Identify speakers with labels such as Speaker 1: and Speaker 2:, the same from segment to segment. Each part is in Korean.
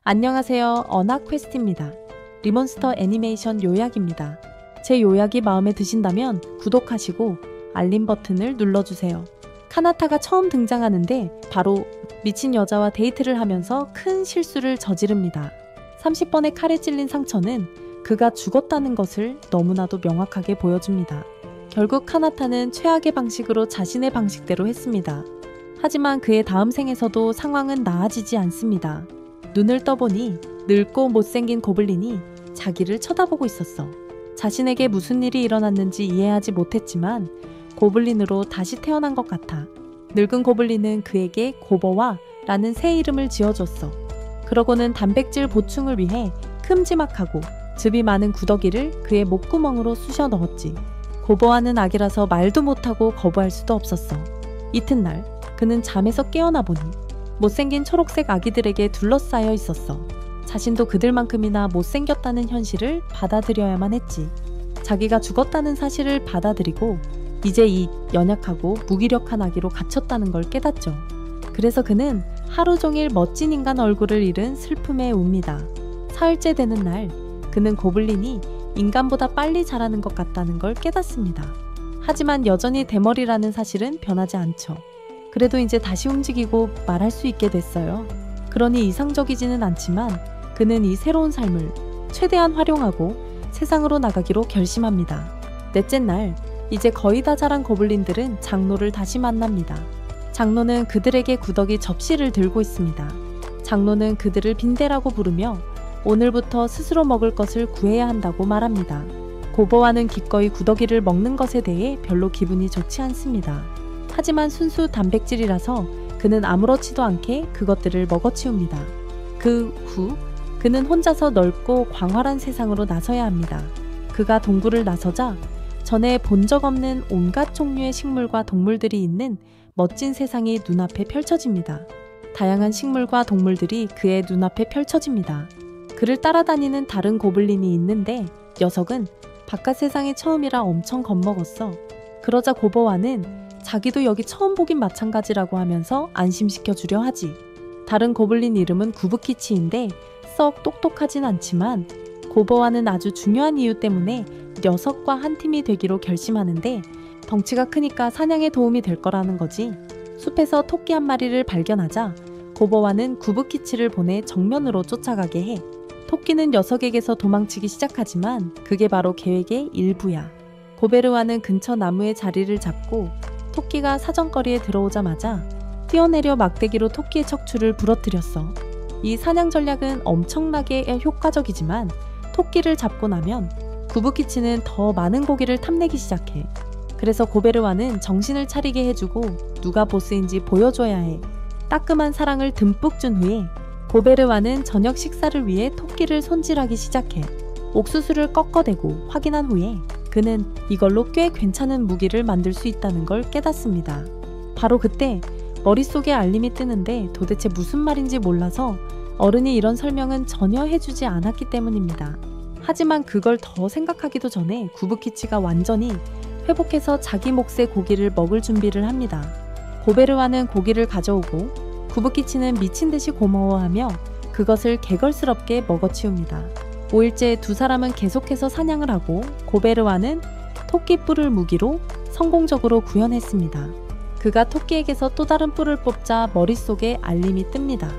Speaker 1: 안녕하세요. 언어퀘스트입니다. 리몬스터 애니메이션 요약입니다. 제 요약이 마음에 드신다면 구독하시고 알림 버튼을 눌러주세요. 카나타가 처음 등장하는데 바로 미친 여자와 데이트를 하면서 큰 실수를 저지릅니다. 30번의 칼에 찔린 상처는 그가 죽었다는 것을 너무나도 명확하게 보여줍니다. 결국 카나타는 최악의 방식으로 자신의 방식대로 했습니다. 하지만 그의 다음 생에서도 상황은 나아지지 않습니다. 눈을 떠보니 늙고 못생긴 고블린이 자기를 쳐다보고 있었어. 자신에게 무슨 일이 일어났는지 이해하지 못했지만 고블린으로 다시 태어난 것 같아. 늙은 고블린은 그에게 고버와 라는 새 이름을 지어줬어. 그러고는 단백질 보충을 위해 큼지막하고 즙이 많은 구더기를 그의 목구멍으로 쑤셔 넣었지. 고버와는 아기라서 말도 못하고 거부할 수도 없었어. 이튿날 그는 잠에서 깨어나 보니 못생긴 초록색 아기들에게 둘러싸여 있었어. 자신도 그들만큼이나 못생겼다는 현실을 받아들여야만 했지. 자기가 죽었다는 사실을 받아들이고 이제 이 연약하고 무기력한 아기로 갇혔다는 걸 깨닫죠. 그래서 그는 하루 종일 멋진 인간 얼굴을 잃은 슬픔에 웁니다. 사흘째 되는 날 그는 고블린이 인간보다 빨리 자라는 것 같다는 걸 깨닫습니다. 하지만 여전히 대머리라는 사실은 변하지 않죠. 그래도 이제 다시 움직이고 말할 수 있게 됐어요. 그러니 이상적이지는 않지만 그는 이 새로운 삶을 최대한 활용하고 세상으로 나가기로 결심합니다. 넷째 날, 이제 거의 다 자란 고블린들은 장로를 다시 만납니다. 장로는 그들에게 구더기 접시를 들고 있습니다. 장로는 그들을 빈대라고 부르며 오늘부터 스스로 먹을 것을 구해야 한다고 말합니다. 고버와는 기꺼이 구더기를 먹는 것에 대해 별로 기분이 좋지 않습니다. 하지만 순수 단백질이라서 그는 아무렇지도 않게 그것들을 먹어치웁니다. 그 후 그는 혼자서 넓고 광활한 세상으로 나서야 합니다. 그가 동굴을 나서자 전에 본 적 없는 온갖 종류의 식물과 동물들이 있는 멋진 세상이 눈앞에 펼쳐집니다. 다양한 식물과 동물들이 그의 눈앞에 펼쳐집니다. 그를 따라다니는 다른 고블린이 있는데 녀석은 바깥 세상이 처음이라 엄청 겁먹었어. 그러자 고버와는 자기도 여기 처음 보긴 마찬가지라고 하면서 안심시켜 주려 하지. 다른 고블린 이름은 구브키치인데 썩 똑똑하진 않지만 고버와는 아주 중요한 이유 때문에 녀석과 한 팀이 되기로 결심하는데 덩치가 크니까 사냥에 도움이 될 거라는 거지. 숲에서 토끼 한 마리를 발견하자 고버와는 구브키치를 보내 정면으로 쫓아가게 해. 토끼는 녀석에게서 도망치기 시작하지만 그게 바로 계획의 일부야. 고베르와는 근처 나무에 자리를 잡고 토끼가 사정거리에 들어오자마자 뛰어내려 막대기로 토끼의 척추를 부러뜨렸어. 이 사냥 전략은 엄청나게 효과적이지만 토끼를 잡고 나면 구브키치는 더 많은 고기를 탐내기 시작해. 그래서 고베르와는 정신을 차리게 해주고 누가 보스인지 보여줘야 해. 따끔한 사랑을 듬뿍 준 후에 고베르와는 저녁 식사를 위해 토끼를 손질하기 시작해. 옥수수를 꺾어대고 확인한 후에 그는 이걸로 꽤 괜찮은 무기를 만들 수 있다는 걸 깨닫습니다. 바로 그때 머릿속에 알림이 뜨는데 도대체 무슨 말인지 몰라서 어른이 이런 설명은 전혀 해주지 않았기 때문입니다. 하지만 그걸 더 생각하기도 전에 구브키치가 완전히 회복해서 자기 몫의 고기를 먹을 준비를 합니다. 고베르와는 고기를 가져오고 구브키치는 미친 듯이 고마워하며 그것을 개걸스럽게 먹어치웁니다. 5일째 두 사람은 계속해서 사냥을 하고 고베르와는 토끼 뿔을 무기로 성공적으로 구현했습니다. 그가 토끼에게서 또 다른 뿔을 뽑자 머릿속에 알림이 뜹니다.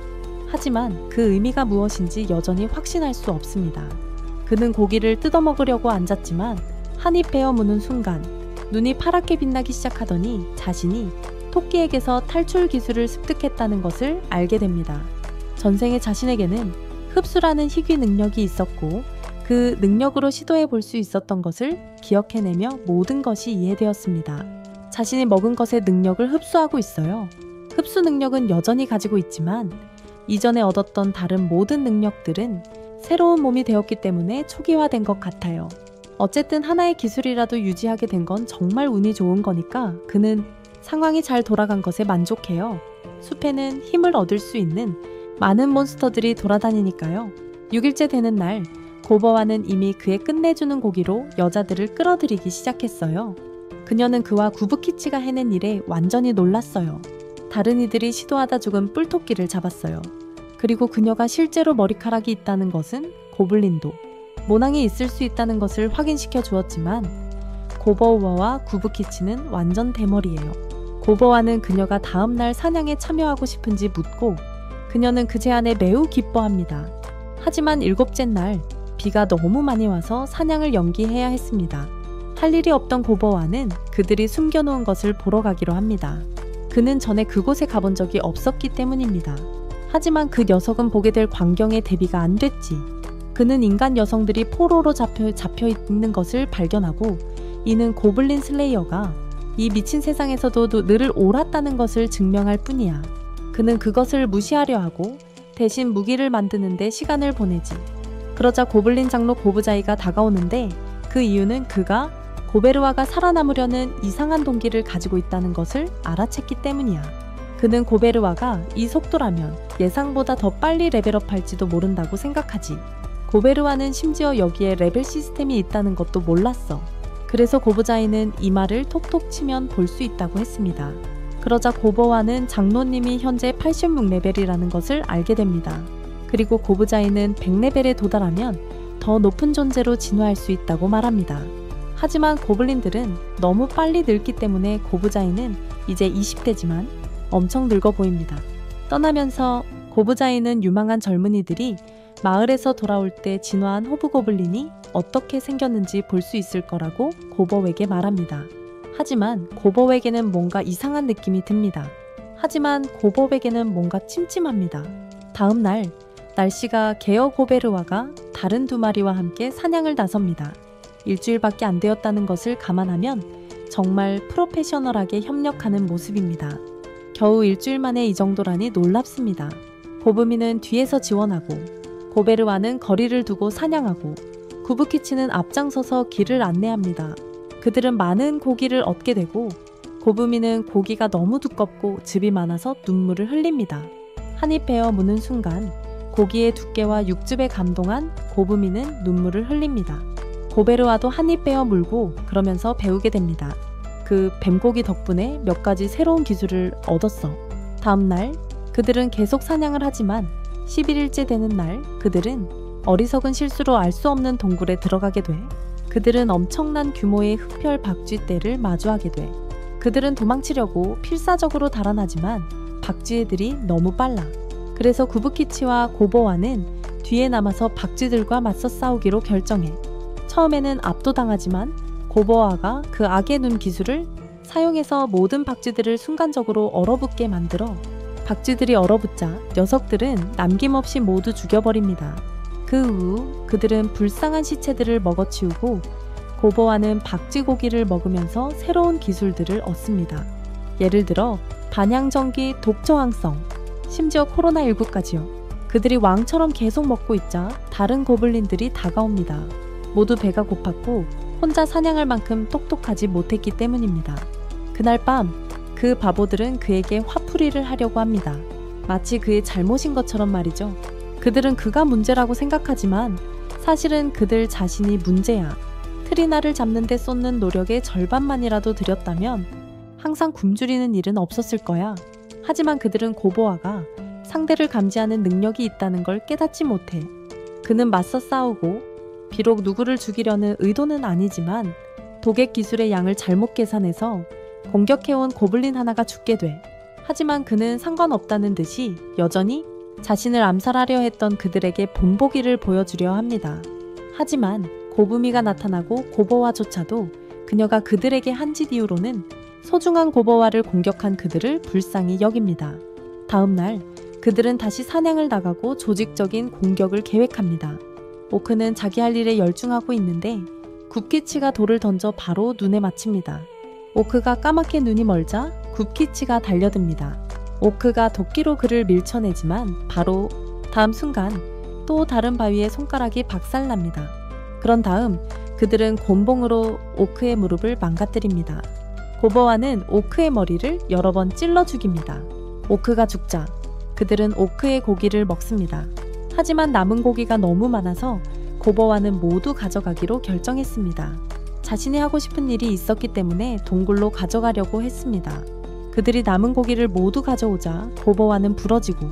Speaker 1: 하지만 그 의미가 무엇인지 여전히 확신할 수 없습니다. 그는 고기를 뜯어먹으려고 앉았지만 한 입 베어 무는 순간 눈이 파랗게 빛나기 시작하더니 자신이 토끼에게서 탈출 기술을 습득했다는 것을 알게 됩니다. 전생에 자신에게는 흡수라는 희귀 능력이 있었고 그 능력으로 시도해 볼 수 있었던 것을 기억해내며 모든 것이 이해되었습니다. 자신이 먹은 것의 능력을 흡수하고 있어요. 흡수 능력은 여전히 가지고 있지만 이전에 얻었던 다른 모든 능력들은 새로운 몸이 되었기 때문에 초기화된 것 같아요. 어쨌든 하나의 기술이라도 유지하게 된 건 정말 운이 좋은 거니까 그는 상황이 잘 돌아간 것에 만족해요. 숲에는 힘을 얻을 수 있는 많은 몬스터들이 돌아다니니까요. 6일째 되는 날 고버와는 이미 그의 끝내주는 고기로 여자들을 끌어들이기 시작했어요. 그녀는 그와 구브키치가 해낸 일에 완전히 놀랐어요. 다른 이들이 시도하다 죽은 뿔토끼를 잡았어요. 그리고 그녀가 실제로 머리카락이 있다는 것은 고블린도 모낭이 있을 수 있다는 것을 확인시켜 주었지만 고버우아와 구부키치는 완전 대머리예요. 고버와는 그녀가 다음날 사냥에 참여하고 싶은지 묻고 그녀는 그 제안에 매우 기뻐합니다. 하지만 7째 날 비가 너무 많이 와서 사냥을 연기해야 했습니다. 할 일이 없던 고버와는 그들이 숨겨놓은 것을 보러 가기로 합니다. 그는 전에 그곳에 가본 적이 없었기 때문입니다. 하지만 그 녀석은 보게 될 광경에 대비가 안 됐지. 그는 인간 여성들이 포로로 잡혀 있는 것을 발견하고 이는 고블린 슬레이어가 이 미친 세상에서도 늘 옳았다는 것을 증명할 뿐이야. 그는 그것을 무시하려 하고 대신 무기를 만드는 데 시간을 보내지. 그러자 고블린 장로 고부자이가 다가오는데 그 이유는 그가 고베르와가 살아남으려는 이상한 동기를 가지고 있다는 것을 알아챘기 때문이야. 그는 고베르와가 이 속도라면 예상보다 더 빨리 레벨업할지도 모른다고 생각하지. 고베르와는 심지어 여기에 레벨 시스템이 있다는 것도 몰랐어. 그래서 고부자이는 이 말을 톡톡 치면 볼 수 있다고 했습니다. 그러자 고버와는 장로님이 현재 86레벨이라는 것을 알게 됩니다. 그리고 고부자이는 100레벨에 도달하면 더 높은 존재로 진화할 수 있다고 말합니다. 하지만 고블린들은 너무 빨리 늙기 때문에 고부자이는 이제 20대지만 엄청 늙어 보입니다. 떠나면서 고부자이는 유망한 젊은이들이 마을에서 돌아올 때 진화한 호브고블린이 어떻게 생겼는지 볼 수 있을 거라고 고버웩에 말합니다. 하지만 고버웩에는 뭔가 이상한 느낌이 듭니다. 하지만 고버웩에는 뭔가 찜찜합니다. 다음 날 날씨가 개어 고베르와가 다른 2마리와 함께 사냥을 나섭니다. 일주일밖에 안 되었다는 것을 감안하면 정말 프로페셔널하게 협력하는 모습입니다. 겨우 일주일 만에 이 정도라니 놀랍습니다. 고부미는 뒤에서 지원하고 고베르와는 거리를 두고 사냥하고 구부키치는 앞장서서 길을 안내합니다. 그들은 많은 고기를 얻게 되고 고부미는 고기가 너무 두껍고 즙이 많아서 눈물을 흘립니다. 한입 베어 무는 순간 고기의 두께와 육즙에 감동한 고부미는 눈물을 흘립니다. 고베르와도 한입 베어 물고 그러면서 배우게 됩니다. 그 뱀고기 덕분에 몇 가지 새로운 기술을 얻었어. 다음날 그들은 계속 사냥을 하지만 11일째 되는 날 그들은 어리석은 실수로 알 수 없는 동굴에 들어가게 돼. 그들은 엄청난 규모의 흡혈 박쥐떼를 마주하게 돼. 그들은 도망치려고 필사적으로 달아나지만 박쥐애들이 너무 빨라. 그래서 구부키치와 고버와는 뒤에 남아서 박쥐들과 맞서 싸우기로 결정해. 처음에는 압도당하지만 고버와가 그 악의 눈 기술을 사용해서 모든 박쥐들을 순간적으로 얼어붙게 만들어 박쥐들이 얼어붙자 녀석들은 남김없이 모두 죽여버립니다. 그 후 그들은 불쌍한 시체들을 먹어치우고 고버와는 박쥐 고기를 먹으면서 새로운 기술들을 얻습니다. 예를 들어 반향전기 독저항성, 심지어 코로나19까지요. 그들이 왕처럼 계속 먹고 있자 다른 고블린들이 다가옵니다. 모두 배가 고팠고 혼자 사냥할 만큼 똑똑하지 못했기 때문입니다. 그날 밤 그 바보들은 그에게 화풀이를 하려고 합니다. 마치 그의 잘못인 것처럼 말이죠. 그들은 그가 문제라고 생각하지만 사실은 그들 자신이 문제야. 트리나를 잡는 데 쏟는 노력의 절반만이라도 들였다면 항상 굶주리는 일은 없었을 거야. 하지만 그들은 고보아가 상대를 감지하는 능력이 있다는 걸 깨닫지 못해. 그는 맞서 싸우고 비록 누구를 죽이려는 의도는 아니지만 도객 기술의 양을 잘못 계산해서 공격해온 고블린 하나가 죽게 돼. 하지만 그는 상관없다는 듯이 여전히 자신을 암살하려 했던 그들에게 본보기를 보여주려 합니다. 하지만 고부미가 나타나고 고버와조차도 그녀가 그들에게 한 짓 이후로는 소중한 고버와를 공격한 그들을 불쌍히 여깁니다. 다음 날 그들은 다시 사냥을 나가고 조직적인 공격을 계획합니다. 오크는 자기 할 일에 열중하고 있는데 굽키치가 돌을 던져 바로 눈에 맞춥니다. 오크가 까맣게 눈이 멀자 굽키치가 달려듭니다. 오크가 도끼로 그를 밀쳐내지만 바로 다음 순간 또 다른 바위에 손가락이 박살납니다. 그런 다음 그들은 곤봉으로 오크의 무릎을 망가뜨립니다. 고버와는 오크의 머리를 여러 번 찔러 죽입니다. 오크가 죽자 그들은 오크의 고기를 먹습니다. 하지만 남은 고기가 너무 많아서 고버와는 모두 가져가기로 결정했습니다. 자신이 하고 싶은 일이 있었기 때문에 동굴로 가져가려고 했습니다. 그들이 남은 고기를 모두 가져오자 고버와는 부러지고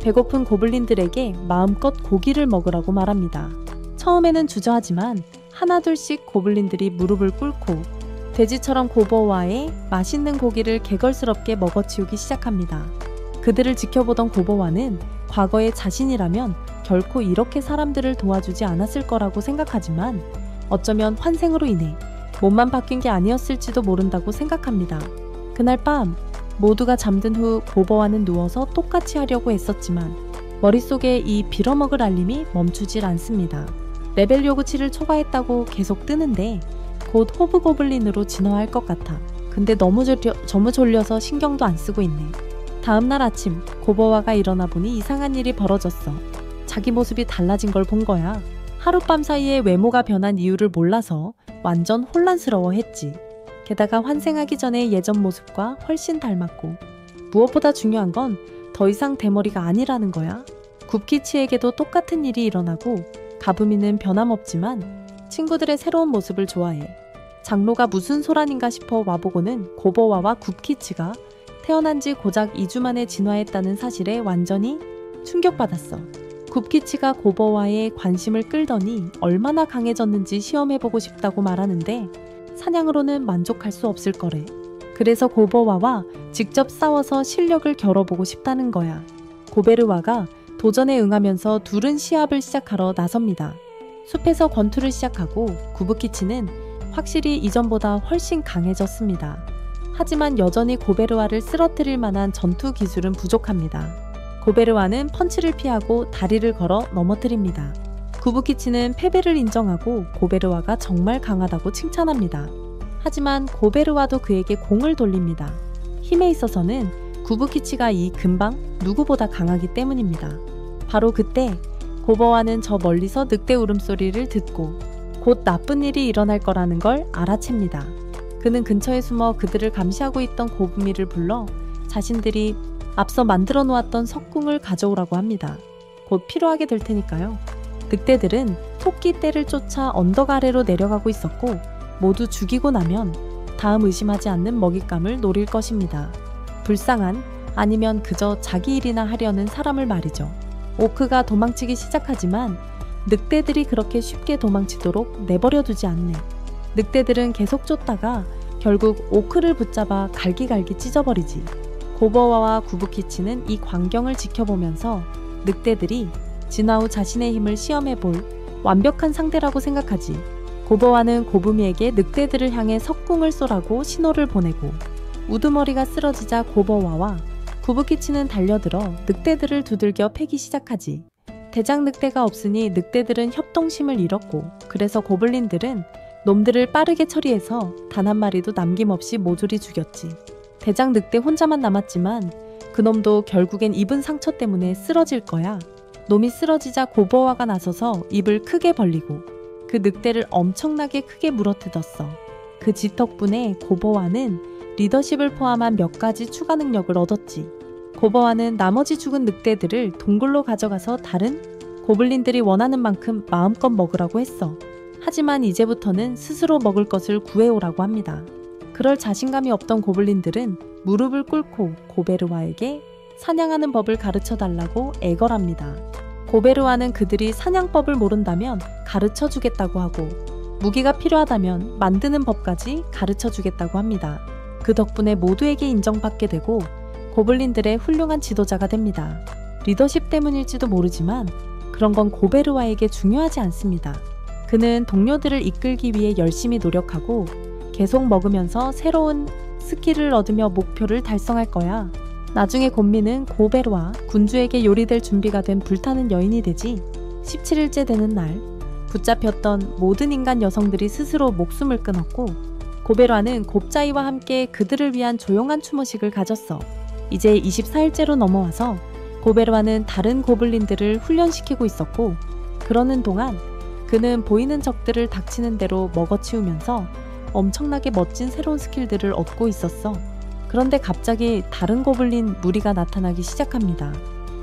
Speaker 1: 배고픈 고블린들에게 마음껏 고기를 먹으라고 말합니다. 처음에는 주저하지만 하나둘씩 고블린들이 무릎을 꿇고 돼지처럼 고버와의 맛있는 고기를 개걸스럽게 먹어치우기 시작합니다. 그들을 지켜보던 고버와는 과거의 자신이라면 결코 이렇게 사람들을 도와주지 않았을 거라고 생각하지만 어쩌면 환생으로 인해 몸만 바뀐 게 아니었을지도 모른다고 생각합니다. 그날 밤 모두가 잠든 후 고버와는 누워서 똑같이 하려고 했었지만 머릿속에 이 빌어먹을 알림이 멈추질 않습니다. 레벨 요구치를 초과했다고 계속 뜨는데 곧 호브고블린으로 진화할 것 같아. 근데 너무 졸려서 신경도 안 쓰고 있네. 다음날 아침 고버와가 일어나 보니 이상한 일이 벌어졌어. 자기 모습이 달라진 걸 본 거야. 하룻밤 사이에 외모가 변한 이유를 몰라서 완전 혼란스러워했지. 게다가 환생하기 전에 예전 모습과 훨씬 닮았고 무엇보다 중요한 건 더 이상 대머리가 아니라는 거야. 굽키치에게도 똑같은 일이 일어나고 가부미는 변함없지만 친구들의 새로운 모습을 좋아해. 장로가 무슨 소란인가 싶어 와보고는 고버와와 굽키치가 태어난 지 고작 2주 만에 진화했다는 사실에 완전히 충격받았어. 굽키치가 고버와의 관심을 끌더니 얼마나 강해졌는지 시험해보고 싶다고 말하는데 사냥으로는 만족할 수 없을 거래. 그래서 고버와와 직접 싸워서 실력을 겨뤄보고 싶다는 거야. 고베르와가 도전에 응하면서 둘은 시합을 시작하러 나섭니다. 숲에서 권투를 시작하고 구부키치는 확실히 이전보다 훨씬 강해졌습니다. 하지만 여전히 고베르와를 쓰러뜨릴 만한 전투 기술은 부족합니다. 고베르와는 펀치를 피하고 다리를 걸어 넘어뜨립니다. 구부키치는 패배를 인정하고 고베르와가 정말 강하다고 칭찬합니다. 하지만 고베르와도 그에게 공을 돌립니다. 힘에 있어서는 구부키치가 이 근방 누구보다 강하기 때문입니다. 바로 그때 고버와는 저 멀리서 늑대 울음소리를 듣고 곧 나쁜 일이 일어날 거라는 걸 알아챕니다. 그는 근처에 숨어 그들을 감시하고 있던 고부미를 불러 자신들이 앞서 만들어 놓았던 석궁을 가져오라고 합니다. 곧 필요하게 될 테니까요. 늑대들은 토끼 떼를 쫓아 언덕 아래로 내려가고 있었고 모두 죽이고 나면 다음 의심하지 않는 먹잇감을 노릴 것입니다. 불쌍한 아니면 그저 자기 일이나 하려는 사람을 말이죠. 오크가 도망치기 시작하지만 늑대들이 그렇게 쉽게 도망치도록 내버려두지 않네. 늑대들은 계속 쫓다가 결국 오크를 붙잡아 갈기갈기 찢어버리지. 고버와와 구부키치는 이 광경을 지켜보면서 늑대들이 진화 후 자신의 힘을 시험해볼 완벽한 상대라고 생각하지. 고버와는 고부미에게 늑대들을 향해 석궁을 쏘라고 신호를 보내고 우두머리가 쓰러지자 고버와와 구부키치는 달려들어 늑대들을 두들겨 패기 시작하지. 대장 늑대가 없으니 늑대들은 협동심을 잃었고 그래서 고블린들은 놈들을 빠르게 처리해서 단 한 마리도 남김없이 모조리 죽였지. 대장 늑대 혼자만 남았지만 그놈도 결국엔 입은 상처 때문에 쓰러질 거야. 놈이 쓰러지자 고버와가 나서서 입을 크게 벌리고 그 늑대를 엄청나게 크게 물어뜯었어. 그 짓 덕분에 고버와는 리더십을 포함한 몇 가지 추가 능력을 얻었지. 고버와는 나머지 죽은 늑대들을 동굴로 가져가서 다른 고블린들이 원하는 만큼 마음껏 먹으라고 했어. 하지만 이제부터는 스스로 먹을 것을 구해오라고 합니다. 그럴 자신감이 없던 고블린들은 무릎을 꿇고 고베르와에게 사냥하는 법을 가르쳐달라고 애걸합니다. 고베르와는 그들이 사냥법을 모른다면 가르쳐주겠다고 하고 무기가 필요하다면 만드는 법까지 가르쳐주겠다고 합니다. 그 덕분에 모두에게 인정받게 되고 고블린들의 훌륭한 지도자가 됩니다. 리더십 때문일지도 모르지만 그런 건 고베르와에게 중요하지 않습니다. 그는 동료들을 이끌기 위해 열심히 노력하고 계속 먹으면서 새로운 스킬을 얻으며 목표를 달성할 거야. 나중에 곤미는 고베르와 군주에게 요리될 준비가 된 불타는 여인이 되지. 17일째 되는 날 붙잡혔던 모든 인간 여성들이 스스로 목숨을 끊었고 고베르와는 곱자이와 함께 그들을 위한 조용한 추모식을 가졌어. 이제 24일째로 넘어와서 고베르와는 다른 고블린들을 훈련시키고 있었고 그러는 동안 그는 보이는 적들을 닥치는 대로 먹어치우면서 엄청나게 멋진 새로운 스킬들을 얻고 있었어. 그런데 갑자기 다른 고블린 무리가 나타나기 시작합니다.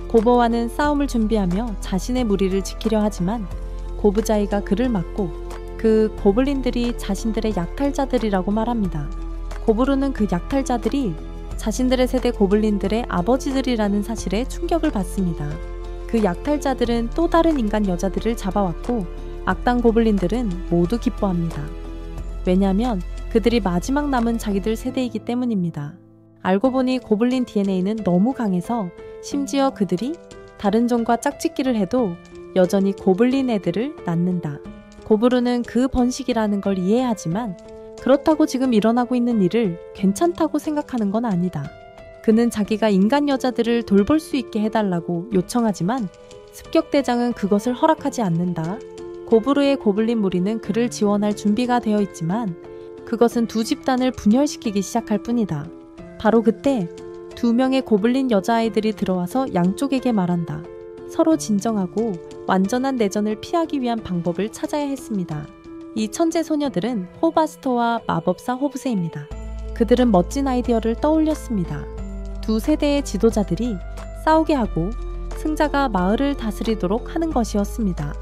Speaker 1: 고버와는 싸움을 준비하며 자신의 무리를 지키려 하지만 고부자이가 그를 막고 그 고블린들이 자신들의 약탈자들이라고 말합니다. 고부르는 그 약탈자들이 자신들의 세대 고블린들의 아버지들이라는 사실에 충격을 받습니다. 그 약탈자들은 또 다른 인간 여자들을 잡아왔고 악당 고블린들은 모두 기뻐합니다. 왜냐하면 그들이 마지막 남은 자기들 세대이기 때문입니다. 알고 보니 고블린 DNA는 너무 강해서 심지어 그들이 다른 종과 짝짓기를 해도 여전히 고블린 애들을 낳는다. 고브루는 그 번식이라는 걸 이해하지만 그렇다고 지금 일어나고 있는 일을 괜찮다고 생각하는 건 아니다. 그는 자기가 인간 여자들을 돌볼 수 있게 해달라고 요청하지만 습격대장은 그것을 허락하지 않는다. 고브루의 고블린 무리는 그를 지원할 준비가 되어 있지만 그것은 두 집단을 분열시키기 시작할 뿐이다. 바로 그때 2명의 고블린 여자아이들이 들어와서 양쪽에게 말한다. 서로 진정하고 완전한 내전을 피하기 위한 방법을 찾아야 했습니다. 이 천재 소녀들은 호바스터와 마법사 호브세입니다. 그들은 멋진 아이디어를 떠올렸습니다. 두 세대의 지도자들이 싸우게 하고 승자가 마을을 다스리도록 하는 것이었습니다.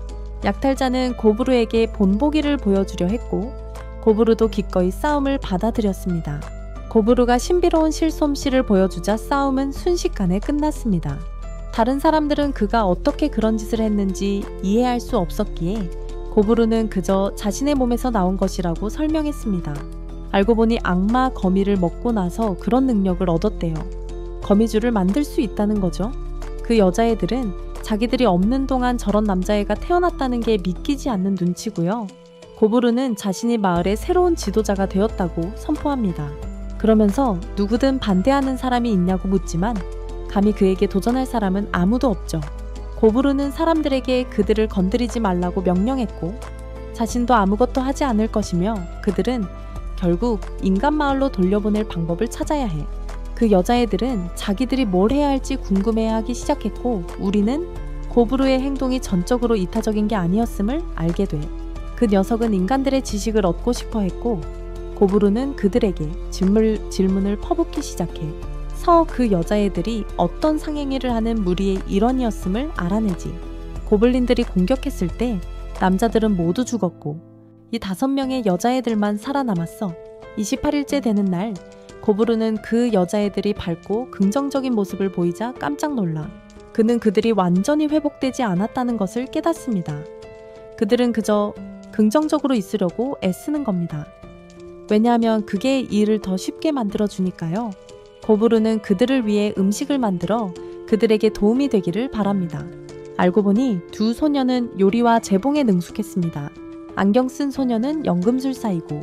Speaker 1: 약탈자는 고브루에게 본보기를 보여주려 했고 고브루도 기꺼이 싸움을 받아들였습니다. 고브루가 신비로운 실솜씨를 보여주자 싸움은 순식간에 끝났습니다. 다른 사람들은 그가 어떻게 그런 짓을 했는지 이해할 수 없었기에 고브루는 그저 자신의 몸에서 나온 것이라고 설명했습니다. 알고 보니 악마 거미를 먹고 나서 그런 능력을 얻었대요. 거미줄을 만들 수 있다는 거죠. 그 여자애들은 자기들이 없는 동안 저런 남자애가 태어났다는 게 믿기지 않는 눈치고요. 고브루는 자신이 마을의 새로운 지도자가 되었다고 선포합니다. 그러면서 누구든 반대하는 사람이 있냐고 묻지만 감히 그에게 도전할 사람은 아무도 없죠. 고브루는 사람들에게 그들을 건드리지 말라고 명령했고 자신도 아무것도 하지 않을 것이며 그들은 결국 인간 마을로 돌려보낼 방법을 찾아야 해. 그 여자애들은 자기들이 뭘 해야 할지 궁금해하기 시작했고 우리는 고브루의 행동이 전적으로 이타적인 게 아니었음을 알게 돼. 그 녀석은 인간들의 지식을 얻고 싶어 했고 고브루는 그들에게 질문을 퍼붓기 시작해. 그 여자애들이 어떤 상행위를 하는 무리의 일원이었음을 알아내지. 고블린들이 공격했을 때 남자들은 모두 죽었고 이 5명의 여자애들만 살아남았어. 28일째 되는 날 고브루는 그 여자애들이 밝고 긍정적인 모습을 보이자 깜짝 놀라. 그는 그들이 완전히 회복되지 않았다는 것을 깨닫습니다. 그들은 그저 긍정적으로 있으려고 애쓰는 겁니다. 왜냐하면 그게 일을 더 쉽게 만들어주니까요. 고브루는 그들을 위해 음식을 만들어 그들에게 도움이 되기를 바랍니다. 알고 보니 두 소녀는 요리와 재봉에 능숙했습니다. 안경 쓴 소녀는 연금술사이고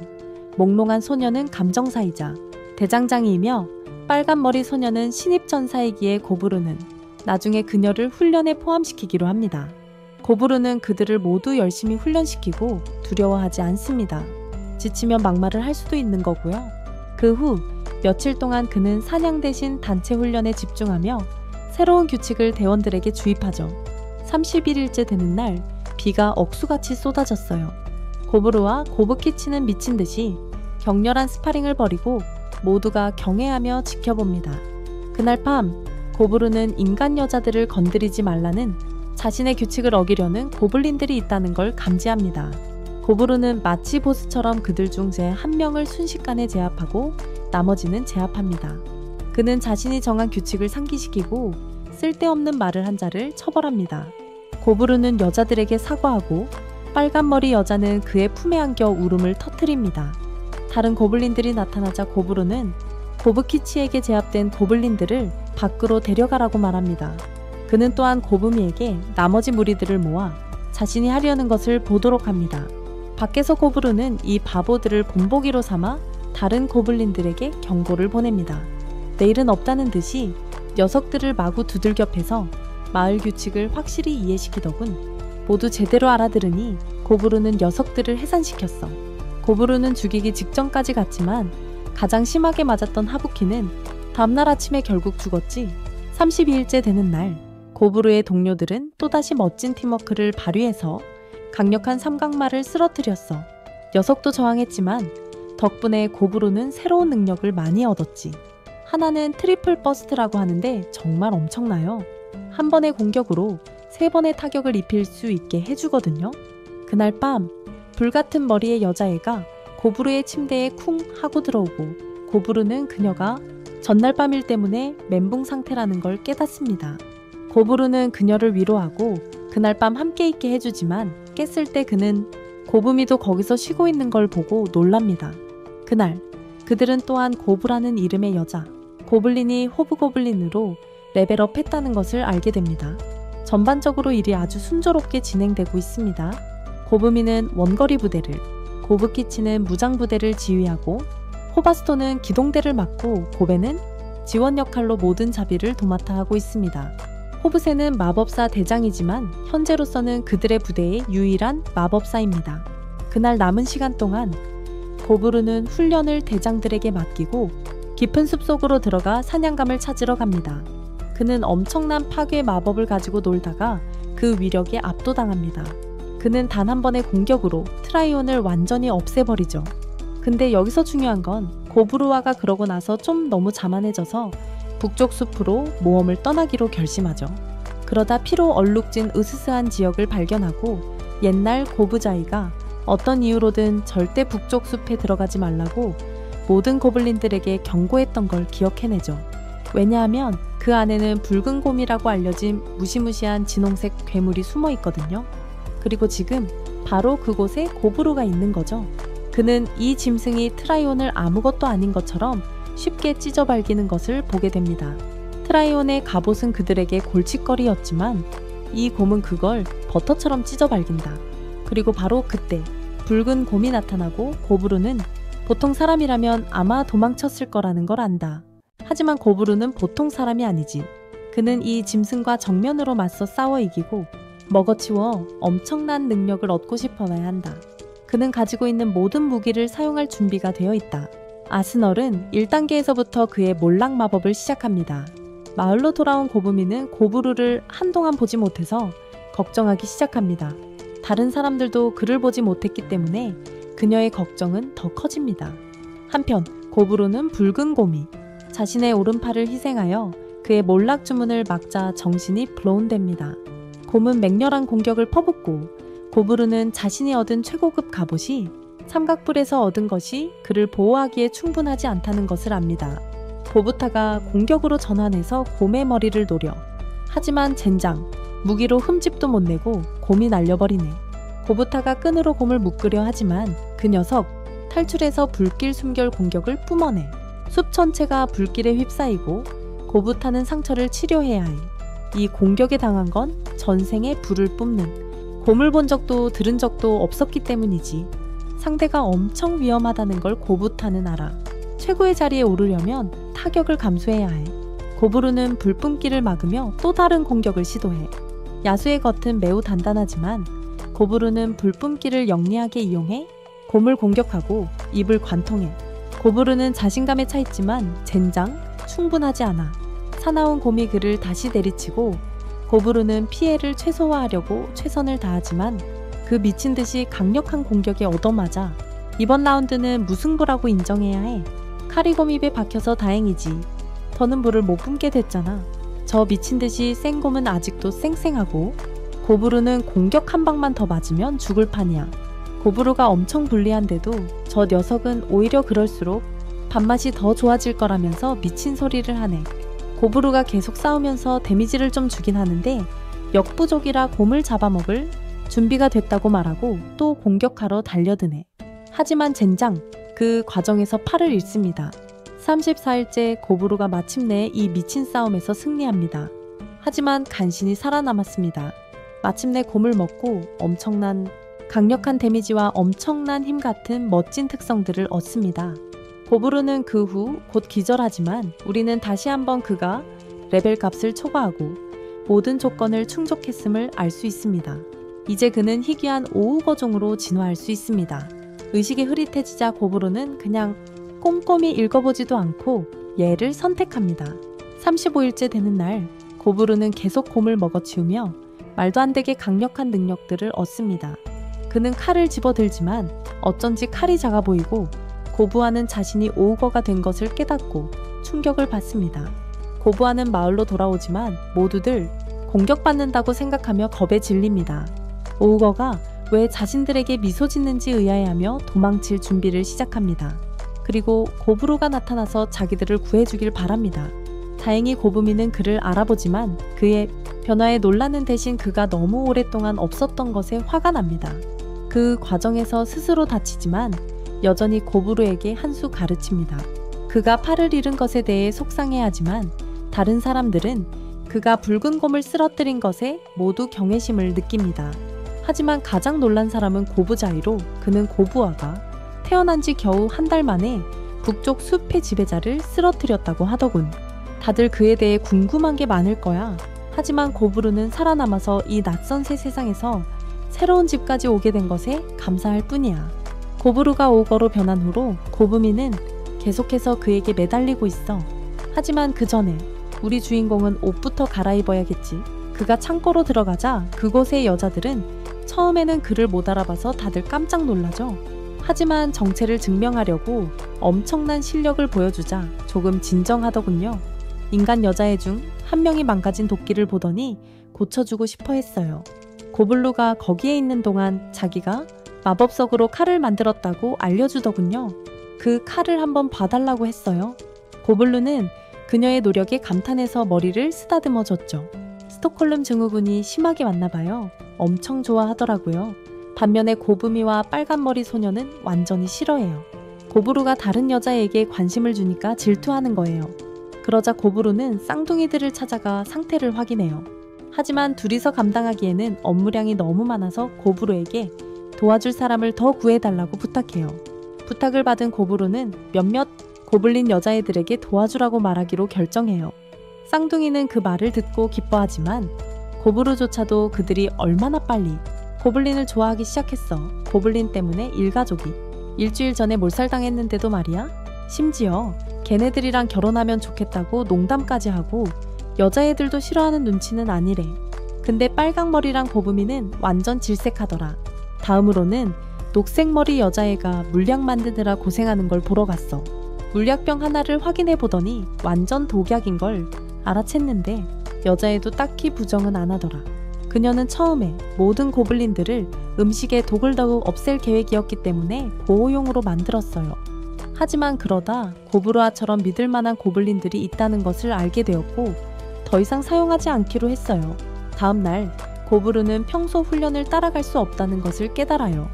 Speaker 1: 몽롱한 소녀는 감정사이자 대장장이이며 빨간 머리 소녀는 신입전사이기에 고브루는 나중에 그녀를 훈련에 포함시키기로 합니다. 고브루는 그들을 모두 열심히 훈련시키고 두려워하지 않습니다. 지치면 막말을 할 수도 있는 거고요. 그 후 며칠 동안 그는 사냥 대신 단체 훈련에 집중하며 새로운 규칙을 대원들에게 주입하죠. 31일째 되는 날 비가 억수같이 쏟아졌어요. 고브루와 고브키치는 미친 듯이 격렬한 스파링을 벌이고 모두가 경애하며 지켜봅니다. 그날 밤 고브루는 인간 여자들을 건드리지 말라는 자신의 규칙을 어기려는 고블린들이 있다는 걸 감지합니다. 고브루는 마치 보스처럼 그들 중 제 한 명을 순식간에 제압하고 나머지는 제압합니다. 그는 자신이 정한 규칙을 상기시키고 쓸데없는 말을 한 자를 처벌합니다. 고브루는 여자들에게 사과하고 빨간머리 여자는 그의 품에 안겨 울음을 터뜨립니다. 다른 고블린들이 나타나자 고브루는 고브키치에게 제압된 고블린들을 밖으로 데려가라고 말합니다. 그는 또한 고브미에게 나머지 무리들을 모아 자신이 하려는 것을 보도록 합니다. 밖에서 고브루는 이 바보들을 본보기로 삼아 다른 고블린들에게 경고를 보냅니다. 내일은 없다는 듯이 녀석들을 마구 두들겨 패서 마을 규칙을 확실히 이해시키더군. 모두 제대로 알아들으니 고브루는 녀석들을 해산시켰어. 고브루는 죽이기 직전까지 갔지만 가장 심하게 맞았던 하부키는 다음날 아침에 결국 죽었지. 32일째 되는 날 고브루의 동료들은 또다시 멋진 팀워크를 발휘해서 강력한 삼각말을 쓰러뜨렸어. 녀석도 저항했지만 덕분에 고브루는 새로운 능력을 많이 얻었지. 하나는 트리플 버스트라고 하는데 정말 엄청나요. 한 번의 공격으로 3번의 타격을 입힐 수 있게 해주거든요. 그날 밤 불같은 머리의 여자애가 고브루의 침대에 쿵 하고 들어오고 고브루는 그녀가 전날 밤 일 때문에 멘붕 상태라는 걸 깨닫습니다. 고부루는 그녀를 위로하고 그날 밤 함께 있게 해주지만 깼을 때 그는 고부미도 거기서 쉬고 있는 걸 보고 놀랍니다. 그날 그들은 또한 고부라는 이름의 여자 고블린이 호브고블린으로 레벨업 했다는 것을 알게 됩니다. 전반적으로 일이 아주 순조롭게 진행되고 있습니다. 고부미는 원거리 부대를, 고부키치는 무장 부대를 지휘하고 호바스토는 기동대를 맡고 고베는 지원 역할로 모든 자비를 도맡아 하고 있습니다. 호브세는 마법사 대장이지만 현재로서는 그들의 부대의 유일한 마법사입니다. 그날 남은 시간 동안 고부루는 훈련을 대장들에게 맡기고 깊은 숲속으로 들어가 사냥감을 찾으러 갑니다. 그는 엄청난 파괴 마법을 가지고 놀다가 그 위력에 압도당합니다. 그는 단 한 번의 공격으로 트라이온을 완전히 없애버리죠. 근데 여기서 중요한 건 고부루아가 그러고 나서 좀 너무 자만해져서 북쪽 숲으로 모험을 떠나기로 결심하죠. 그러다 피로 얼룩진 으스스한 지역을 발견하고 옛날 고부자이가 어떤 이유로든 절대 북쪽 숲에 들어가지 말라고 모든 고블린들에게 경고했던 걸 기억해내죠. 왜냐하면 그 안에는 붉은 곰이라고 알려진 무시무시한 진홍색 괴물이 숨어 있거든요. 그리고 지금 바로 그곳에 고부루가 있는 거죠. 그는 이 짐승이 트라이온을 아무것도 아닌 것처럼 쉽게 찢어발기는 것을 보게 됩니다. 트라이온의 갑옷은 그들에게 골칫거리였지만 이 곰은 그걸 버터처럼 찢어발긴다. 그리고 바로 그때 붉은 곰이 나타나고 고부루는 보통 사람이라면 아마 도망쳤을 거라는 걸 안다. 하지만 고부루는 보통 사람이 아니지. 그는 이 짐승과 정면으로 맞서 싸워 이기고 먹어치워 엄청난 능력을 얻고 싶어야 한다. 그는 가지고 있는 모든 무기를 사용할 준비가 되어 있다. 아스널은 1단계에서부터 그의 몰락 마법을 시작합니다. 마을로 돌아온 고부미는 고부루를 한동안 보지 못해서 걱정하기 시작합니다. 다른 사람들도 그를 보지 못했기 때문에 그녀의 걱정은 더 커집니다. 한편 고부루는 붉은 곰이 자신의 오른팔을 희생하여 그의 몰락 주문을 막자 정신이 블로운됩니다. 곰은 맹렬한 공격을 퍼붓고 고부루는 자신이 얻은 최고급 갑옷이 삼각불에서 얻은 것이 그를 보호하기에 충분하지 않다는 것을 압니다. 고부타가 공격으로 전환해서 곰의 머리를 노려. 하지만 젠장, 무기로 흠집도 못 내고 곰이 날려버리네. 고부타가 끈으로 곰을 묶으려 하지만 그 녀석 탈출해서 불길 숨결 공격을 뿜어내. 숲 전체가 불길에 휩싸이고 고부타는 상처를 치료해야 해. 이 공격에 당한 건 전생에 불을 뿜는 곰을 본 적도 들은 적도 없었기 때문이지. 상대가 엄청 위험하다는 걸 고부타는 알아. 최고의 자리에 오르려면 타격을 감수해야 해. 고부루는 불뿜기를 막으며 또 다른 공격을 시도해. 야수의 겉은 매우 단단하지만 고부루는 불뿜기를 영리하게 이용해 곰을 공격하고 입을 관통해. 고부루는 자신감에 차 있지만 젠장 충분하지 않아. 사나운 곰이 그를 다시 내리치고 고부루는 피해를 최소화하려고 최선을 다하지만 그 미친 듯이 강력한 공격에 얻어맞아 이번 라운드는 무승부라고 인정해야 해. 칼이 곰 입에 박혀서 다행이지. 더는 불을 못 뿜게 됐잖아. 저 미친 듯이 센 곰은 아직도 쌩쌩하고 고부루는 공격 한 방만 더 맞으면 죽을 판이야. 고부루가 엄청 불리한데도 저 녀석은 오히려 그럴수록 밥맛이 더 좋아질 거라면서 미친 소리를 하네. 고부루가 계속 싸우면서 데미지를 좀 주긴 하는데 역부족이라 곰을 잡아먹을 준비가 됐다고 말하고 또 공격하러 달려드네. 하지만 젠장 그 과정에서 팔을 잃습니다. 34일째 고부루가 마침내 이 미친 싸움에서 승리합니다. 하지만 간신히 살아남았습니다. 마침내 곰을 먹고 엄청난 강력한 데미지와 엄청난 힘 같은 멋진 특성들을 얻습니다. 고부루는 그 후 곧 기절하지만 우리는 다시 한번 그가 레벨 값을 초과하고 모든 조건을 충족했음을 알 수 있습니다. 이제 그는 희귀한 오우거종으로 진화할 수 있습니다. 의식이 흐릿해지자 고부루는 그냥 꼼꼼히 읽어보지도 않고 얘를 선택합니다. 35일째 되는 날 고부루는 계속 곰을 먹어치우며 말도 안 되게 강력한 능력들을 얻습니다. 그는 칼을 집어들지만 어쩐지 칼이 작아 보이고 고부아는 자신이 오우거가 된 것을 깨닫고 충격을 받습니다. 고부아는 마을로 돌아오지만 모두들 공격받는다고 생각하며 겁에 질립니다. 오우거가 왜 자신들에게 미소 짓는지 의아해하며 도망칠 준비를 시작합니다. 그리고 고부루가 나타나서 자기들을 구해주길 바랍니다. 다행히 고부미는 그를 알아보지만 그의 변화에 놀라는 대신 그가 너무 오랫동안 없었던 것에 화가 납니다. 그 과정에서 스스로 다치지만 여전히 고부루에게 한 수 가르칩니다. 그가 팔을 잃은 것에 대해 속상해하지만 다른 사람들은 그가 붉은 곰을 쓰러뜨린 것에 모두 경외심을 느낍니다. 하지만 가장 놀란 사람은 고부자이로 그는 고부아가 태어난 지 겨우 한 달 만에 북쪽 숲의 지배자를 쓰러뜨렸다고 하더군. 다들 그에 대해 궁금한 게 많을 거야. 하지만 고부루는 살아남아서 이 낯선 새 세상에서 새로운 집까지 오게 된 것에 감사할 뿐이야. 고부루가 오거로 변한 후로 고부미는 계속해서 그에게 매달리고 있어. 하지만 그 전에 우리 주인공은 옷부터 갈아입어야겠지. 그가 창고로 들어가자 그곳의 여자들은 처음에는 그를 못 알아봐서 다들 깜짝 놀라죠. 하지만 정체를 증명하려고 엄청난 실력을 보여주자 조금 진정하더군요. 인간 여자애 중 한 명이 망가진 도끼를 보더니 고쳐주고 싶어 했어요. 고블루가 거기에 있는 동안 자기가 마법석으로 칼을 만들었다고 알려주더군요. 그 칼을 한번 봐달라고 했어요. 고블루는 그녀의 노력에 감탄해서 머리를 쓰다듬어 줬죠. 스톡홀름 증후군이 심하게 왔나봐요. 엄청 좋아하더라고요. 반면에 고부미와 빨간머리 소녀는 완전히 싫어해요. 고부루가 다른 여자에게 관심을 주니까 질투하는 거예요. 그러자 고부루는 쌍둥이들을 찾아가 상태를 확인해요. 하지만 둘이서 감당하기에는 업무량이 너무 많아서 고부루에게 도와줄 사람을 더 구해달라고 부탁해요. 부탁을 받은 고부루는 몇몇 고블린 여자애들에게 도와주라고 말하기로 결정해요. 쌍둥이는 그 말을 듣고 기뻐하지만 고부루조차도 그들이 얼마나 빨리 고블린을 좋아하기 시작했어. 고블린 때문에 일가족이 일주일 전에 몰살당했는데도 말이야. 심지어 걔네들이랑 결혼하면 좋겠다고 농담까지 하고 여자애들도 싫어하는 눈치는 아니래. 근데 빨강머리랑 고부미는 완전 질색하더라. 다음으로는 녹색머리 여자애가 물약 만드느라 고생하는 걸 보러 갔어. 물약병 하나를 확인해 보더니 완전 독약인 걸 알아챘는데 여자애도 딱히 부정은 안 하더라. 그녀는 처음에 모든 고블린들을 음식에 독을 더욱 없앨 계획이었기 때문에 보호용으로 만들었어요. 하지만 그러다 고부루아처럼 믿을 만한 고블린들이 있다는 것을 알게 되었고 더 이상 사용하지 않기로 했어요. 다음날 고부루는 평소 훈련을 따라갈 수 없다는 것을 깨달아요.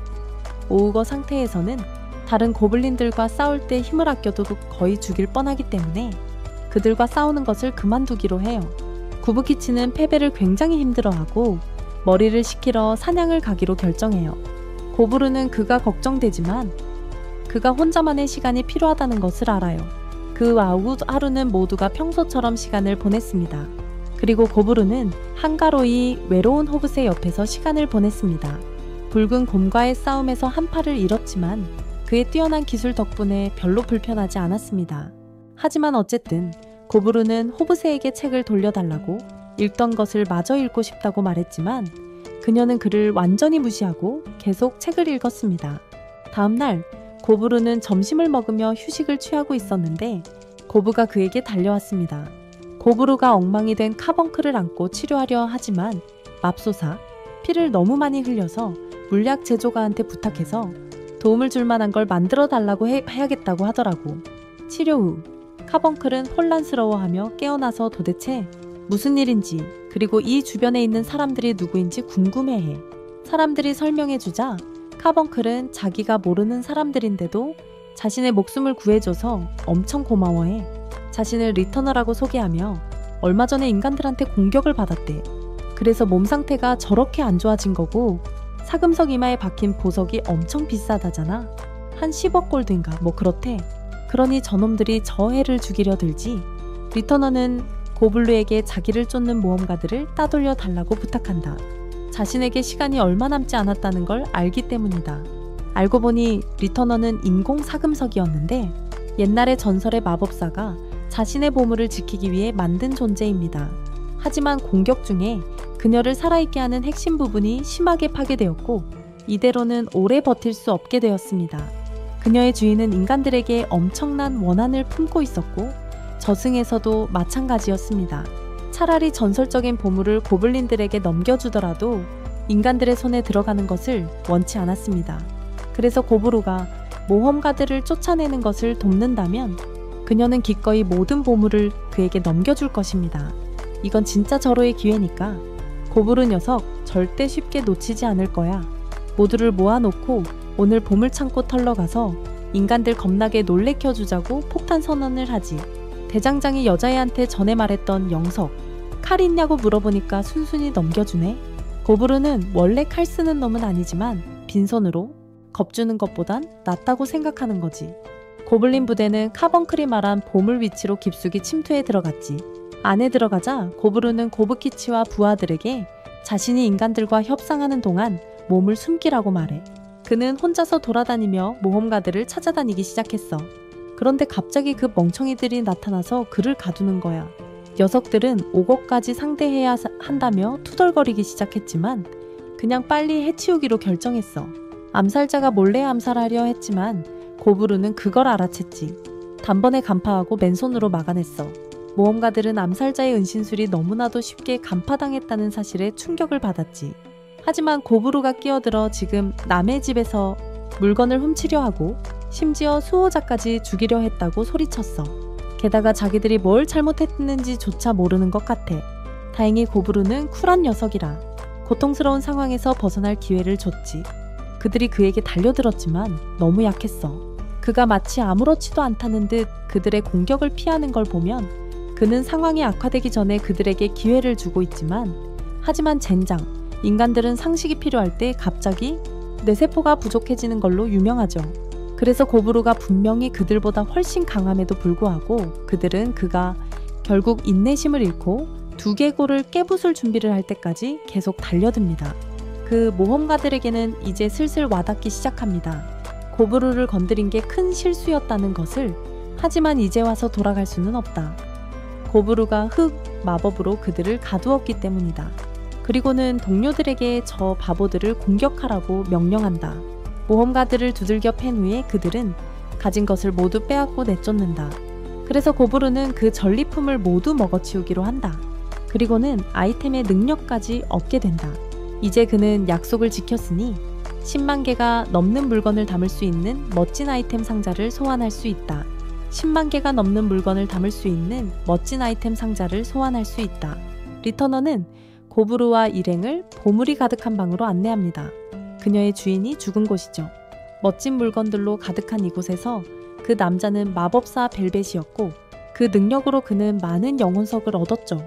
Speaker 1: 오우거 상태에서는 다른 고블린들과 싸울 때 힘을 아껴도 거의 죽일 뻔하기 때문에 그들과 싸우는 것을 그만두기로 해요. 구부키치는 패배를 굉장히 힘들어하고 머리를 식히러 사냥을 가기로 결정해요. 고부루는 그가 걱정되지만 그가 혼자만의 시간이 필요하다는 것을 알아요. 그 하루는 모두가 평소처럼 시간을 보냈습니다. 그리고 고부루는 한가로이 외로운 호붓의 옆에서 시간을 보냈습니다. 붉은 곰과의 싸움에서 한 팔을 잃었지만 그의 뛰어난 기술 덕분에 별로 불편하지 않았습니다. 하지만 어쨌든 고부루는 호브세에게 책을 돌려달라고 읽던 것을 마저 읽고 싶다고 말했지만 그녀는 그를 완전히 무시하고 계속 책을 읽었습니다. 다음날 고부루는 점심을 먹으며 휴식을 취하고 있었는데 고부가 그에게 달려왔습니다. 고부루가 엉망이 된 카벙크를 안고 치료하려 하지만 맙소사 피를 너무 많이 흘려서 물약 제조가한테 부탁해서 도움을 줄 만한 걸 만들어 달라고 해야겠다고 하더라고. 치료 후 카벙클은 혼란스러워하며 깨어나서 도대체 무슨 일인지 그리고 이 주변에 있는 사람들이 누구인지 궁금해해. 사람들이 설명해주자 카벙클은 자기가 모르는 사람들인데도 자신의 목숨을 구해줘서 엄청 고마워해. 자신을 리터너라고 소개하며 얼마 전에 인간들한테 공격을 받았대. 그래서 몸 상태가 저렇게 안 좋아진 거고 사금석 이마에 박힌 보석이 엄청 비싸다잖아. 한 10억 골드인가 뭐 그렇대. 그러니 저놈들이 저 애를 죽이려 들지. 리터너는 고블루에게 자기를 쫓는 모험가들을 따돌려 달라고 부탁한다. 자신에게 시간이 얼마 남지 않았다는 걸 알기 때문이다. 알고 보니 리터너는 인공 사금석이었는데 옛날의 전설의 마법사가 자신의 보물을 지키기 위해 만든 존재입니다. 하지만 공격 중에 그녀를 살아있게 하는 핵심 부분이 심하게 파괴되었고 이대로는 오래 버틸 수 없게 되었습니다. 그녀의 주인은 인간들에게 엄청난 원한을 품고 있었고 저승에서도 마찬가지였습니다. 차라리 전설적인 보물을 고블린들에게 넘겨주더라도 인간들의 손에 들어가는 것을 원치 않았습니다. 그래서 고부루가 모험가들을 쫓아내는 것을 돕는다면 그녀는 기꺼이 모든 보물을 그에게 넘겨줄 것입니다. 이건 진짜 절호의 기회니까 고부르 녀석 절대 쉽게 놓치지 않을 거야. 모두를 모아놓고 오늘 보물창고 털러 가서 인간들 겁나게 놀래켜주자고 폭탄 선언을 하지. 대장장이 여자애한테 전에 말했던 영석, 칼 있냐고 물어보니까 순순히 넘겨주네. 고부르는 원래 칼 쓰는 놈은 아니지만 빈손으로 겁주는 것보단 낫다고 생각하는 거지. 고블린 부대는 카번클이 말한 보물 위치로 깊숙이 침투해 들어갔지. 안에 들어가자 고부르는 고브키치와 부하들에게 자신이 인간들과 협상하는 동안 몸을 숨기라고 말해. 그는 혼자서 돌아다니며 모험가들을 찾아다니기 시작했어. 그런데 갑자기 그 멍청이들이 나타나서 그를 가두는 거야. 녀석들은 5억까지 상대해야 한다며 투덜거리기 시작했지만 그냥 빨리 해치우기로 결정했어. 암살자가 몰래 암살하려 했지만 고부르는 그걸 알아챘지. 단번에 간파하고 맨손으로 막아냈어. 모험가들은 암살자의 은신술이 너무나도 쉽게 간파당했다는 사실에 충격을 받았지. 하지만 고부르가 끼어들어 지금 남의 집에서 물건을 훔치려 하고 심지어 수호자까지 죽이려 했다고 소리쳤어. 게다가 자기들이 뭘 잘못했는지조차 모르는 것 같아. 다행히 고부르는 쿨한 녀석이라 고통스러운 상황에서 벗어날 기회를 줬지. 그들이 그에게 달려들었지만 너무 약했어. 그가 마치 아무렇지도 않다는 듯 그들의 공격을 피하는 걸 보면 그는 상황이 악화되기 전에 그들에게 기회를 주고 있지만 하지만 젠장, 인간들은 상식이 필요할 때 갑자기 뇌세포가 부족해지는 걸로 유명하죠. 그래서 고부르가 분명히 그들보다 훨씬 강함에도 불구하고 그들은 그가 결국 인내심을 잃고 두개골을 깨부술 준비를 할 때까지 계속 달려듭니다. 그 모험가들에게는 이제 슬슬 와닿기 시작합니다. 고부르를 건드린 게 큰 실수였다는 것을. 하지만 이제 와서 돌아갈 수는 없다. 고부르가 흑 마법으로 그들을 가두었기 때문이다. 그리고는 동료들에게 저 바보들을 공격하라고 명령한다. 모험가들을 두들겨 팬 후에 그들은 가진 것을 모두 빼앗고 내쫓는다. 그래서 고부르는 그 전리품을 모두 먹어치우기로 한다. 그리고는 아이템의 능력까지 얻게 된다. 이제 그는 약속을 지켰으니 10만 개가 넘는 물건을 담을 수 있는 멋진 아이템 상자를 소환할 수 있다. 10만 개가 넘는 물건을 담을 수 있는 멋진 아이템 상자를 소환할 수 있다. 리터너는 고부르와 일행을 보물이 가득한 방으로 안내합니다. 그녀의 주인이 죽은 곳이죠. 멋진 물건들로 가득한 이곳에서 그 남자는 마법사 벨벳이었고 그 능력으로 그는 많은 영혼석을 얻었죠.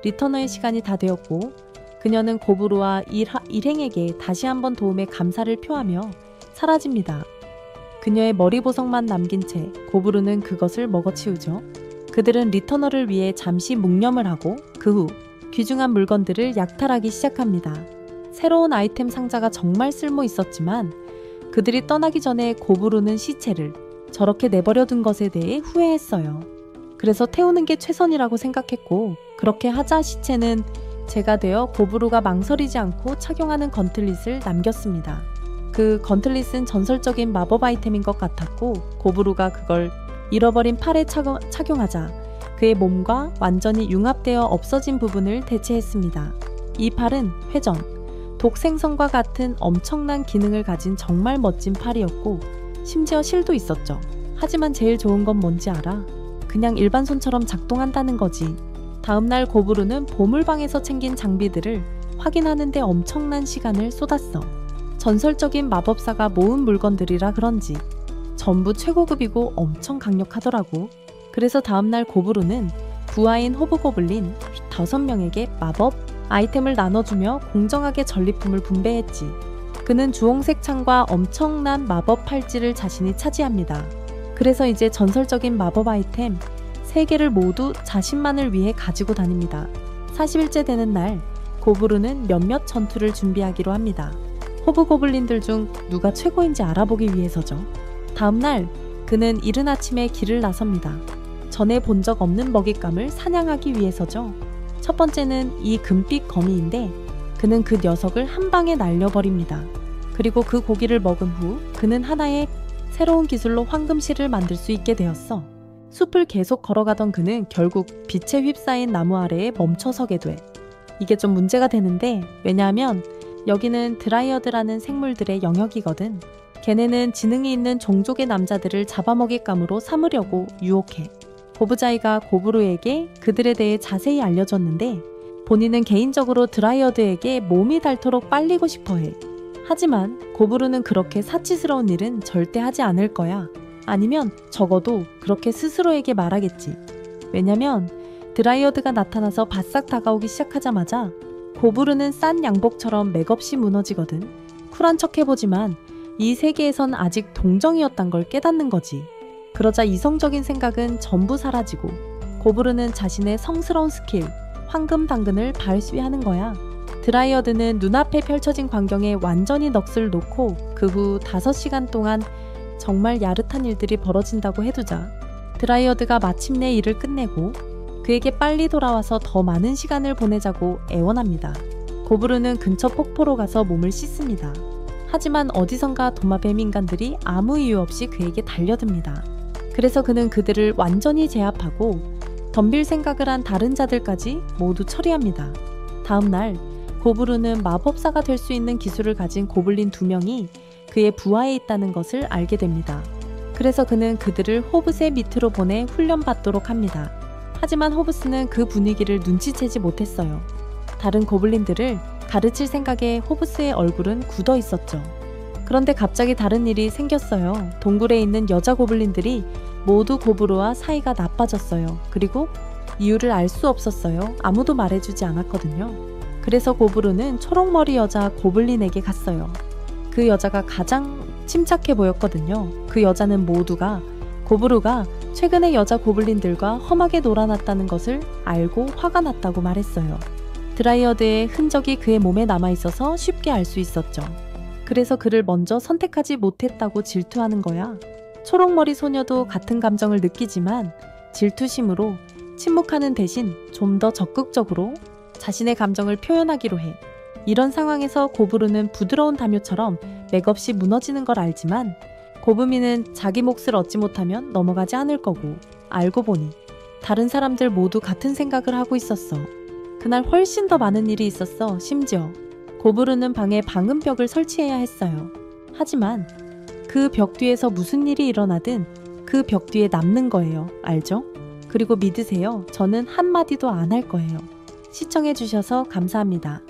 Speaker 1: 리터너의 시간이 다 되었고 그녀는 고부르와 일행에게 다시 한번 도움에 감사를 표하며 사라집니다. 그녀의 머리 보석만 남긴 채 고부르는 그것을 먹어치우죠. 그들은 리터너를 위해 잠시 묵념을 하고 그 후 귀중한 물건들을 약탈하기 시작합니다. 새로운 아이템 상자가 정말 쓸모 있었지만 그들이 떠나기 전에 고부르는 시체를 저렇게 내버려둔 것에 대해 후회했어요. 그래서 태우는 게 최선이라고 생각했고 그렇게 하자 시체는 제가 되어 고부르가 망설이지 않고 착용하는 건틀릿을 남겼습니다. 그 건틀릿은 전설적인 마법 아이템인 것 같았고 고부르가 그걸 잃어버린 팔에 착용하자 그의 몸과 완전히 융합되어 없어진 부분을 대체했습니다. 이 팔은 회전, 독생성과 같은 엄청난 기능을 가진 정말 멋진 팔이었고 심지어 실도 있었죠. 하지만 제일 좋은 건 뭔지 알아? 그냥 일반 손처럼 작동한다는 거지. 다음날 고부르는 보물방에서 챙긴 장비들을 확인하는 데 엄청난 시간을 쏟았어. 전설적인 마법사가 모은 물건들이라 그런지 전부 최고급이고 엄청 강력하더라고. 그래서 다음날 고부르는 부하인 호브고블린 5명에게 마법 아이템을 나눠주며 공정하게 전리품을 분배했지. 그는 주홍색 창과 엄청난 마법 팔찌를 자신이 차지합니다. 그래서 이제 전설적인 마법 아이템 3개를 모두 자신만을 위해 가지고 다닙니다. 40일째 되는 날 고부르는 몇몇 전투를 준비하기로 합니다. 호브고블린들 중 누가 최고인지 알아보기 위해서죠. 다음날 그는 이른 아침에 길을 나섭니다. 전에 본 적 없는 먹잇감을 사냥하기 위해서죠. 첫 번째는 이 금빛 거미인데 그는 그 녀석을 한 방에 날려버립니다. 그리고 그 고기를 먹은 후 그는 하나의 새로운 기술로 황금실을 만들 수 있게 되었어. 숲을 계속 걸어가던 그는 결국 빛에 휩싸인 나무 아래에 멈춰서게 돼. 이게 좀 문제가 되는데 왜냐하면 여기는 드라이어드라는 생물들의 영역이거든. 걔네는 지능이 있는 종족의 남자들을 잡아먹잇감으로 삼으려고 유혹해. 고부자이가 고부루에게 그들에 대해 자세히 알려줬는데 본인은 개인적으로 드라이어드에게 몸이 닳도록 빨리고 싶어해. 하지만 고부루는 그렇게 사치스러운 일은 절대 하지 않을 거야. 아니면 적어도 그렇게 스스로에게 말하겠지. 왜냐면 드라이어드가 나타나서 바싹 다가오기 시작하자마자 고부루는 싼 양복처럼 맥없이 무너지거든. 쿨한 척 해보지만 이 세계에선 아직 동정이었단 걸 깨닫는 거지. 그러자 이성적인 생각은 전부 사라지고 고부루는 자신의 성스러운 스킬, 황금 당근을 발휘하는 거야. 드라이어드는 눈앞에 펼쳐진 광경에 완전히 넋을 놓고 그 후 5시간 동안 정말 야릇한 일들이 벌어진다고 해두자 드라이어드가 마침내 일을 끝내고 그에게 빨리 돌아와서 더 많은 시간을 보내자고 애원합니다. 고부루는 근처 폭포로 가서 몸을 씻습니다. 하지만 어디선가 도마뱀 인간들이 아무 이유 없이 그에게 달려듭니다. 그래서 그는 그들을 완전히 제압하고 덤빌 생각을 한 다른 자들까지 모두 처리합니다. 다음날 고부루는 마법사가 될 수 있는 기술을 가진 고블린 2명이 그의 부하에 있다는 것을 알게 됩니다. 그래서 그는 그들을 호브스의 밑으로 보내 훈련받도록 합니다. 하지만 호브스는 그 분위기를 눈치채지 못했어요. 다른 고블린들을 가르칠 생각에 호브스의 얼굴은 굳어 있었죠. 그런데 갑자기 다른 일이 생겼어요. 동굴에 있는 여자 고블린들이 모두 고부루와 사이가 나빠졌어요. 그리고 이유를 알 수 없었어요. 아무도 말해주지 않았거든요. 그래서 고부루는 초록머리 여자 고블린에게 갔어요. 그 여자가 가장 침착해 보였거든요. 그 여자는 모두가 고부루가 최근에 여자 고블린들과 험하게 놀아났다는 것을 알고 화가 났다고 말했어요. 드라이어드의 흔적이 그의 몸에 남아있어서 쉽게 알 수 있었죠. 그래서 그를 먼저 선택하지 못했다고 질투하는 거야. 초록머리 소녀도 같은 감정을 느끼지만 질투심으로 침묵하는 대신 좀 더 적극적으로 자신의 감정을 표현하기로 해. 이런 상황에서 고부루는 부드러운 담요처럼 맥없이 무너지는 걸 알지만 고부미는 자기 몫을 얻지 못하면 넘어가지 않을 거고 알고 보니 다른 사람들 모두 같은 생각을 하고 있었어. 그날 훨씬 더 많은 일이 있었어. 심지어 고부루는 방에 방음벽을 설치해야 했어요. 하지만 그 벽 뒤에서 무슨 일이 일어나든 그 벽 뒤에 남는 거예요. 알죠? 그리고 믿으세요. 저는 한마디도 안 할 거예요. 시청해주셔서 감사합니다.